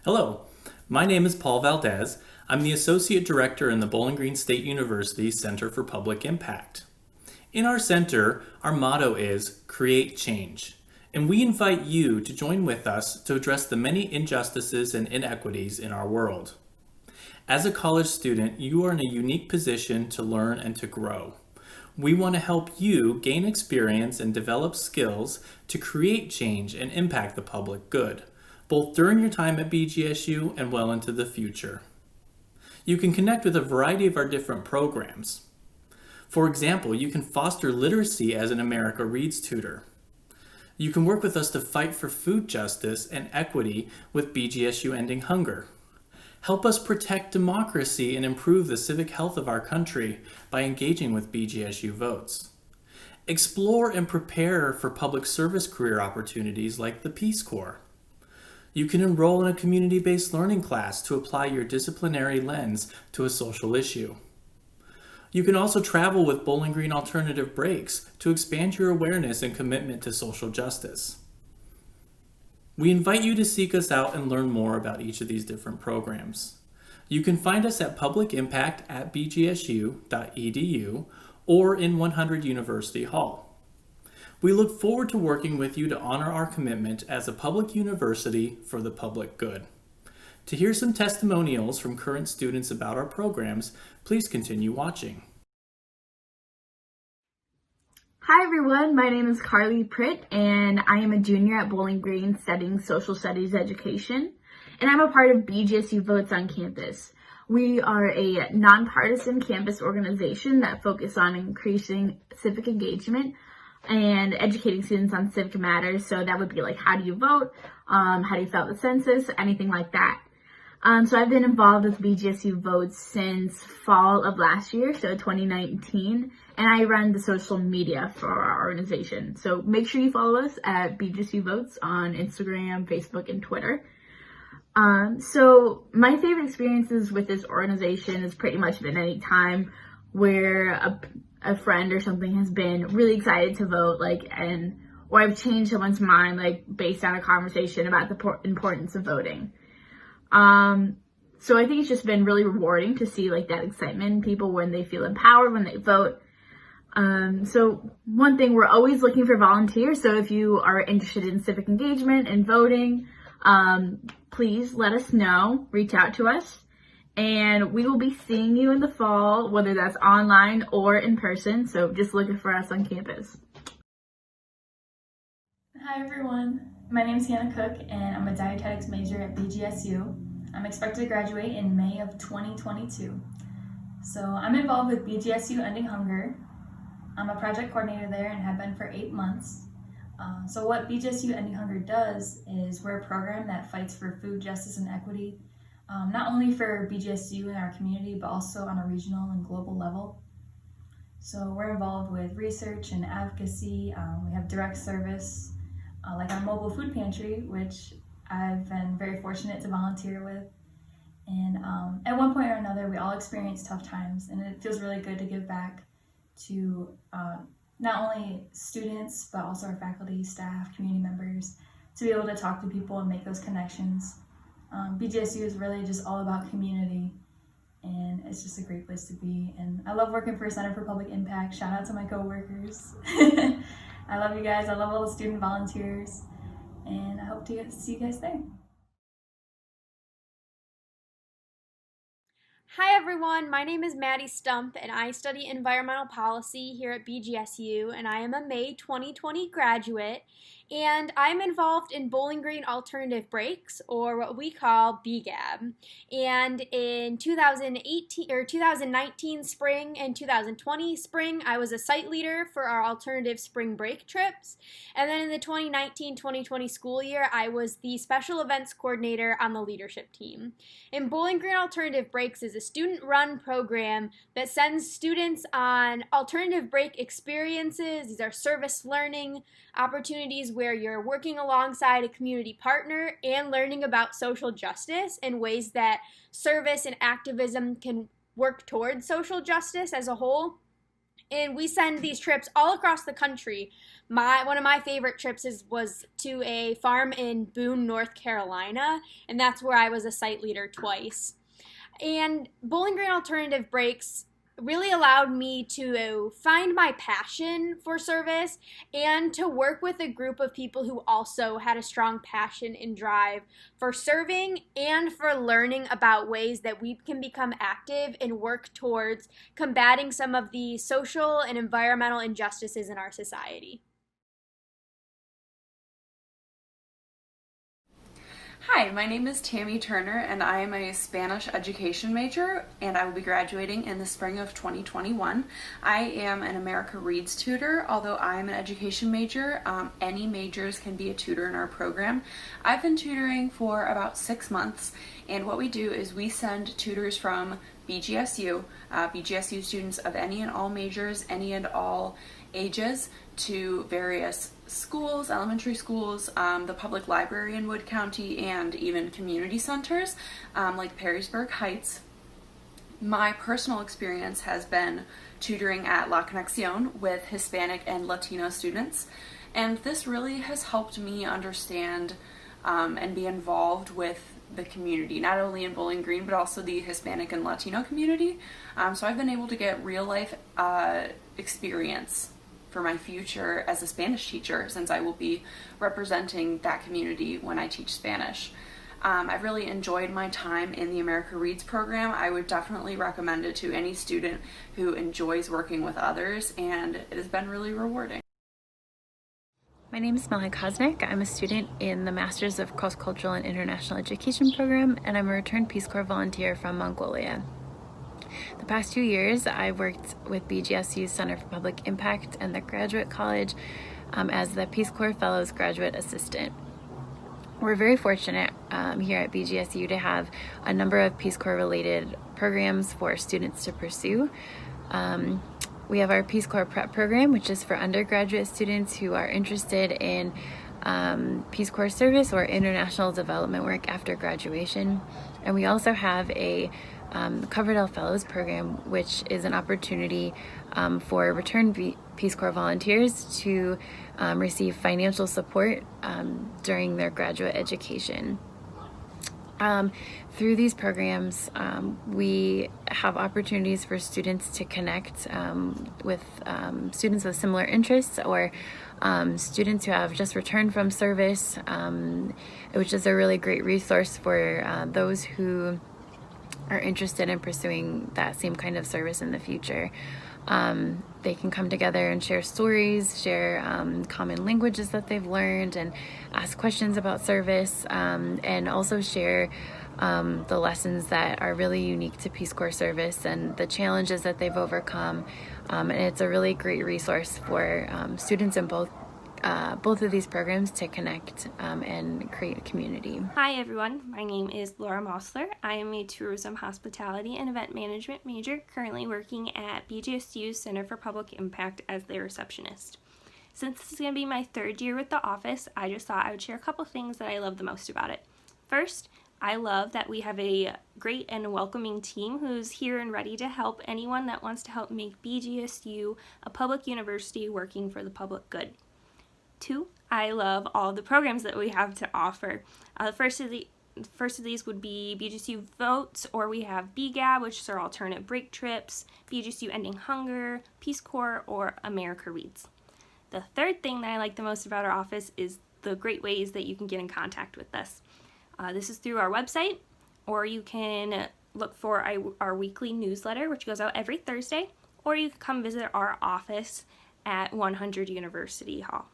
Hello, my name is Paul Valdez. I'm the Associate Director in the Bowling Green State University Center for Public Impact. In our center, our motto is Create Change, and we invite you to join with us to address the many injustices and inequities in our world. As a college student, you are in a unique position to learn and to grow. We want to help you gain experience and develop skills to create change and impact the public good, both during your time at BGSU and well into the future. You can connect with a variety of our different programs. For example, you can foster literacy as an America Reads tutor. You can work with us to fight for food justice and equity with BGSU Ending Hunger. Help us protect democracy and improve the civic health of our country by engaging with BGSU Votes. Explore and prepare for public service career opportunities like the Peace Corps. You can enroll in a community-based learning class to apply your disciplinary lens to a social issue. You can also travel with Bowling Green Alternative Breaks to expand your awareness and commitment to social justice. We invite you to seek us out and learn more about each of these different programs. You can find us at publicimpact@bgsu.edu or in 100 University Hall. We look forward to working with you to honor our commitment as a public university for the public good. To hear some testimonials from current students about our programs, please continue watching. Hi everyone, my name is Carly Pritt and I am a junior at Bowling Green studying social studies education, and I'm a part of BGSU Votes on campus. We are a nonpartisan campus organization that focuses on increasing civic engagement and educating students on civic matters. So that would be like, how do you vote? How do you fill out the census? Anything like that. So I've been involved with BGSU Votes since fall of last year, so 2019, and I run the social media for our organization. So make sure you follow us at BGSU Votes on Instagram, Facebook, and Twitter. So my favorite experiences with this organization has pretty much been any time where a friend or something has been really excited to vote, or I've changed someone's mind, based on a conversation about the importance of voting. So I think it's just been really rewarding to see that excitement in people when they feel empowered, when they vote. So one thing, we're always looking for volunteers. So if you are interested in civic engagement and voting, please let us know, reach out to us. And we will be seeing you in the fall, whether that's online or in person. So just looking for us on campus. Hi everyone, my name is Hannah Cook and I'm a dietetics major at BGSU. I'm expected to graduate in May of 2022. So I'm involved with BGSU Ending Hunger. I'm a project coordinator there and have been for 8 months. So what BGSU Ending Hunger does is we're a program that fights for food justice and equity, not only for BGSU and our community, but also on a regional and global level. So we're involved with research and advocacy. We have direct service, like our mobile food pantry, which I've been very fortunate to volunteer with. And at one point or another, we all experience tough times, and it feels really good to give back to not only students, but also our faculty, staff, community members, to be able to talk to people and make those connections. BGSU is really just all about community, and it's just a great place to be. And I love working for Center for Public Impact. Shout out to my coworkers. I love you guys. I love all the student volunteers, and I hope to see you guys there. Hi everyone, my name is Maddie Stump and I study environmental policy here at BGSU, and I am a May 2020 graduate, and I'm involved in Bowling Green Alternative Breaks, or what we call BGAB. And in 2019 spring and 2020 spring, I was a site leader for our alternative spring break trips. And then in the 2019-2020 school year, I was the special events coordinator on the leadership team. And Bowling Green Alternative Breaks is a student-run program that sends students on alternative break experiences. These are service learning opportunities where you're working alongside a community partner and learning about social justice and ways that service and activism can work towards social justice as a whole. And we send these trips all across the country. One of my favorite trips was to a farm in Boone, North Carolina, and that's where I was a site leader twice. And Bowling Green Alternative Breaks really allowed me to find my passion for service and to work with a group of people who also had a strong passion and drive for serving and for learning about ways that we can become active and work towards combating some of the social and environmental injustices in our society. Hi, my name is Tammy Turner and I am a Spanish education major and I will be graduating in the spring of 2021. I am an America Reads tutor. Although I am an education major, any majors can be a tutor in our program. I've been tutoring for about 6 months, and what we do is we send tutors from BGSU students of any and all majors, any and all ages, to various schools, elementary schools, the public library in Wood County, and even community centers like Perrysburg Heights. My personal experience has been tutoring at La Conexión with Hispanic and Latino students, and this really has helped me understand and be involved with the community, not only in Bowling Green but also the Hispanic and Latino community. So I've been able to get real life experience for my future as a Spanish teacher, since I will be representing that community when I teach Spanish. I've really enjoyed my time in the America Reads program. I would definitely recommend it to any student who enjoys working with others, and it has been really rewarding. My name is Melanie Kosnick. I'm a student in the Masters of Cross-Cultural and International Education program, and I'm a returned Peace Corps volunteer from Mongolia. The past 2 years, I've worked with BGSU Center for Public Impact and the Graduate College as the Peace Corps Fellows Graduate Assistant. We're very fortunate here at BGSU to have a number of Peace Corps related programs for students to pursue. We have our Peace Corps Prep program, which is for undergraduate students who are interested in Peace Corps service or international development work after graduation. And we also have a Coverdell Fellows program, which is an opportunity for returned Peace Corps volunteers to receive financial support during their graduate education. Through these programs, we have opportunities for students to connect with students with similar interests, or students who have just returned from service, which is a really great resource for those who are interested in pursuing that same kind of service in the future. They can come together and share stories, share common languages that they've learned, and ask questions about service, and also share the lessons that are really unique to Peace Corps service and the challenges that they've overcome. And it's a really great resource for students in both of these programs to connect and create a community. Hi everyone, my name is Laura Mossler. I am a tourism, hospitality, and event management major, currently working at BGSU Center for Public Impact as their receptionist. Since this is going to be my 3rd year with the office, I just thought I would share a couple things that I love the most about it. First, I love that we have a great and welcoming team who's here and ready to help anyone that wants to help make BGSU a public university working for the public good. 2, I love all the programs that we have to offer. The first of these would be BGSU Votes, or we have BGAB, which is our alternate break trips, BGSU Ending Hunger, Peace Corps, or America Reads. The third thing that I like the most about our office is the great ways that you can get in contact with us. This is through our website, or you can look for our weekly newsletter, which goes out every Thursday, or you can come visit our office at 100 University Hall.